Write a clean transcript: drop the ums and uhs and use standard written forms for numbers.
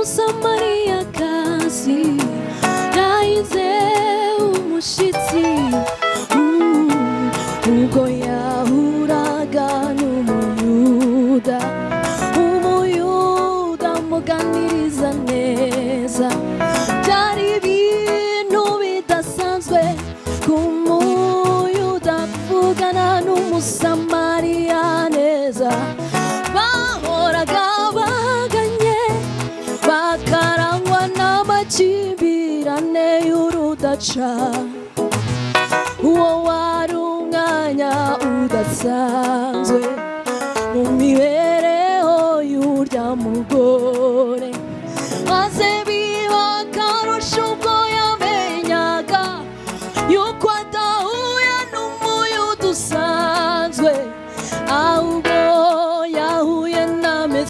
umusamariyakazi yahize umushitsi ubwo yahuraga n'umuyuda amuganiriza neza. Byari ibintu bidasanzwe ku muyuda kuvugana n'umusamariya neza. Bahoraga baganye bakarangwa n'amakimbirane y'urudaca. Uwo wari umwanya udasanzwe mu mibereho y'urya mugore.